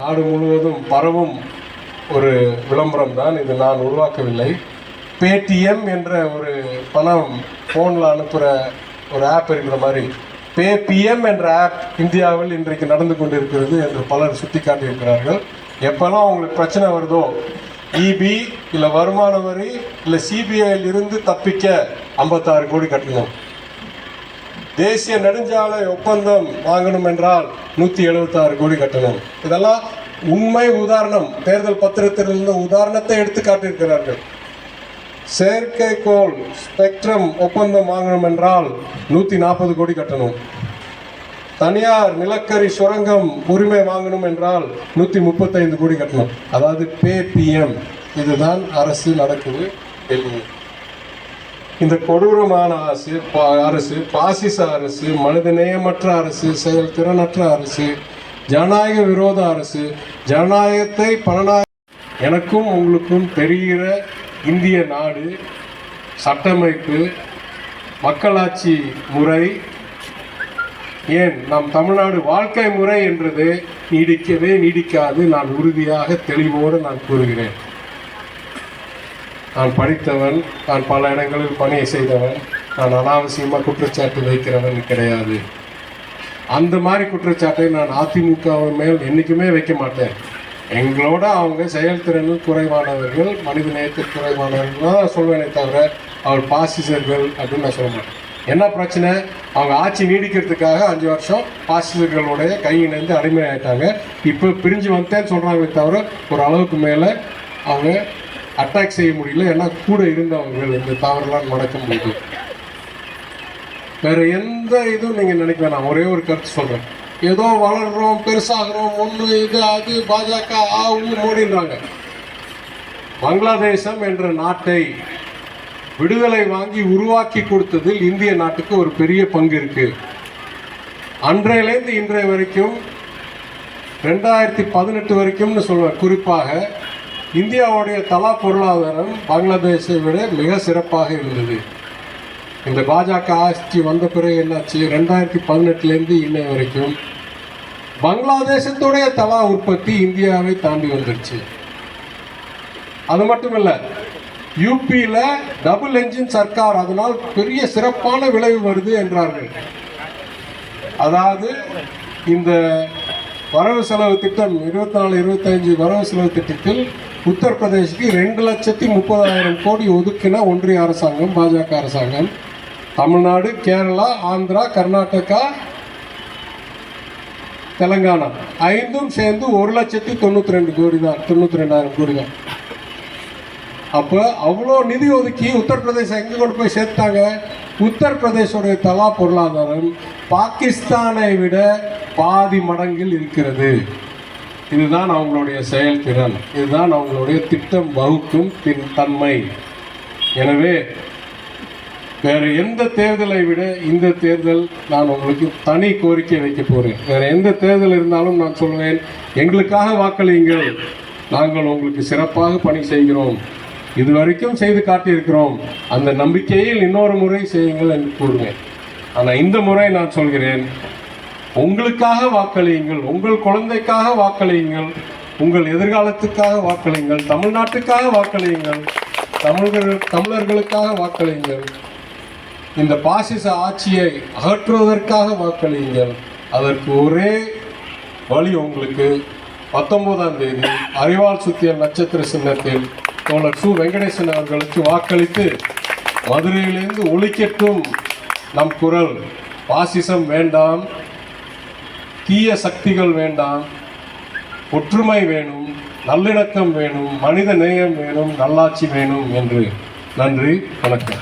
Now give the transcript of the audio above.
நாடு முழுவதும் பரவும் ஒரு விளம்பரம் தான் இது, நான் உருவாக்கவில்லை. பேடிஎம் என்ற ஒரு பணம் ஃபோனில் அனுப்புகிற ஒரு ஆப் இருக்கிற மாதிரி பேபிஎம் என்ற ஆப் இந்தியாவில் இன்றைக்கு நடந்து கொண்டிருக்கிறது என்று பலர் சுட்டி காட்டியிருக்கிறார்கள். எப்போல்லாம் அவங்களுக்கு பிரச்சனை வருதோ, இபி இல்லை வருமான வரி இல்லை சிபிஐயில் இருந்து தப்பிக்க 56 கோடி கட்டணும், தேசிய நெடுஞ்சாலை ஒப்பந்தம் வாங்கணும் என்றால் 176 கோடி கட்டணும். இதெல்லாம் உண்மை உதாரணம். தேர்தல் பத்திரத்திலிருந்து உதாரணத்தை எடுத்து காட்டியிருக்கிறார்கள். செயற்கைக்கோள் ஸ்பெக்ட்ரம் ஒப்பந்தம் வாங்கணும் என்றால் 140 கோடி கட்டணும். தனியார் நிலக்கரி சுரங்கம் உரிமை வாங்கணும் என்றால் 135 கோடி கட்டணும். அதாவது பேபிஎம். இதுதான் அரசு நடக்குது. இந்த கொடூரமான அரசு பாசிச அரசு, மனிதநேயமற்ற அரசு, செயல்திறனற்ற அரசு, ஜனநாயக விரோத அரசு, ஜனநாயகத்தை எனக்கும் உங்களுக்கும் தெரிகிற இந்திய நாடு, சட்டமைப்பு, மக்களாட்சி முறை, ஏன் நம் தமிழ்நாடு வாழ்க்கை முறை என்றது நீடிக்கவே நீடிக்காது. நான் உறுதியாக தெளிவோடு நான் கூறுகிறேன். நான் படித்தவன், நான் பல இடங்களில் பணியை செய்தவன், நான் அனாவசியமாக குற்றச்சாட்டு வைக்கிறவன் கிடையாது. அந்த மாதிரி குற்றச்சாட்டை நான் அதிமுகவின் மேல் என்றைக்குமே வைக்க மாட்டேன். எங்களோட அவங்க செயல்திறனில் குறைவானவர்கள், மனித நேயத்தில் குறைவானவர்கள் தான் சொல்வேனே தவிர அவர் பாசிசர்கள் அப்படின்னு நான் சொல்ல மாட்டேன். என்ன பிரச்சனை? அவங்க ஆட்சி நீடிக்கிறதுக்காக 5 வருஷம் பாசிசர்களுடைய கையிலேருந்து அடிமையாயிட்டாங்க. இப்போ பிரிஞ்சு வந்தேன்னு சொல்கிறாங்களே தவிர ஒரு அளவுக்கு மேலே அவங்க அட்டாக் செய்ய முடியல. ஏன்னா கூட இருந்தவர்கள் இந்த தவறுலாம் நடக்க முடியுது. வேற எந்த இதுவும் நீங்கள் நினைக்க வேணாம். ஒரே ஒரு கருத்து சொல்கிறேன். ஏதோ வளர்கிறோம், பெருசாகிறோம், ஒன்று இது அது பாஜக மோடின்றாங்க. பங்களாதேசம் என்ற நாட்டை விடுதலை வாங்கி உருவாக்கி கொடுத்ததில் இந்திய நாட்டுக்கு ஒரு பெரிய பங்கு இருக்கு. அன்றையிலேருந்து இன்றைய வரைக்கும் 2018 வரைக்கும்னு சொல்வேன். குறிப்பாக இந்தியாவுடைய தலா பொருளாதாரம் பங்களாதேஷை விட மிக சிறப்பாக இருந்தது. இந்த பாஜக ஆட்சி வந்த பிறகு என்னாச்சு? 2018லேருந்து இன்னை வரைக்கும் பங்களாதேசத்துடைய தலா உற்பத்தி இந்தியாவை தாண்டி வந்துருச்சு. அது மட்டும் இல்லை, யூபியில் டபுள் என்ஜின் சர்க்கார், அதனால் பெரிய சிறப்பான விளைவு வருது என்றார்கள். அதாவது இந்த வரவு செலவு திட்டம் 24-25 வரவு செலவு திட்டத்தில் உத்தரப்பிரதேசுக்கு 2,30,000 கோடி ஒதுக்கின ஒன்றிய அரசாங்கம், பாஜக அரசாங்கம். தமிழ்நாடு, கேரளா, ஆந்திரா, கர்நாடகா, தெலங்கானா 5ம் சேர்ந்து 1,92,000 கோடி தான், 92,000 கோடி தான். அப்போ அவ்வளோ நிதி ஒதுக்கி உத்தரப்பிரதேசம் எங்கே கொண்டு போய் சேர்த்தாங்க? உத்தரப்பிரதேசோடைய தலா பொருளாதாரம் பாகிஸ்தானை விட பாதி மடங்கில் இருக்கிறது. இதுதான் அவங்களுடைய செயல்திறன், இதுதான் அவங்களுடைய திட்டம் வகுக்கும் தன்மை. எனவே வேறு எந்த தேர்தலை விட இந்த தேர்தல் நான் உங்களுக்கு தனி கோரிக்கை வைக்க போகிறேன். வேறு எந்த தேர்தல் இருந்தாலும் நான் சொல்வேன், எங்களுக்காக வாக்களியுங்கள், நாங்கள் உங்களுக்கு சிறப்பாக பணி செய்கிறோம், இதுவரைக்கும் செய்து காட்டியிருக்கிறோம், அந்த நம்பிக்கையில் இன்னொரு முறை செய்யுங்கள் என்று கூறுவேன். ஆனால் இந்த முறை நான் சொல்கிறேன், உங்களுக்காக வாக்களியுங்கள், உங்கள் குழந்தைக்காக வாக்களியுங்கள், உங்கள் எதிர்காலத்துக்காக வாக்களியுங்கள், தமிழ்நாட்டுக்காக வாக்களியுங்கள், தமிழர்களுக்காக வாக்களியுங்கள், இந்த பாசிச ஆட்சியை அகற்றுவதற்காக வாக்களியுங்கள். அதற்கு ஒரே வழி உங்களுக்கு 19ஆம் தேதி அறிவால் சுத்தியல் நட்சத்திர சின்னத்தில் தோழர் சு. வெங்கடேசன் அவர்களுக்கு வாக்களித்து மதுரையிலிருந்து ஒலிக்கட்டும் நம் குரல். பாசிசம் வேண்டாம், தீய சக்திகள் வேண்டாம், ஒற்றுமை வேணும், நல்லிணக்கம் வேணும், மனித நேயம் வேணும், நல்லாட்சி வேணும் என்று. நன்றி, வணக்கம்.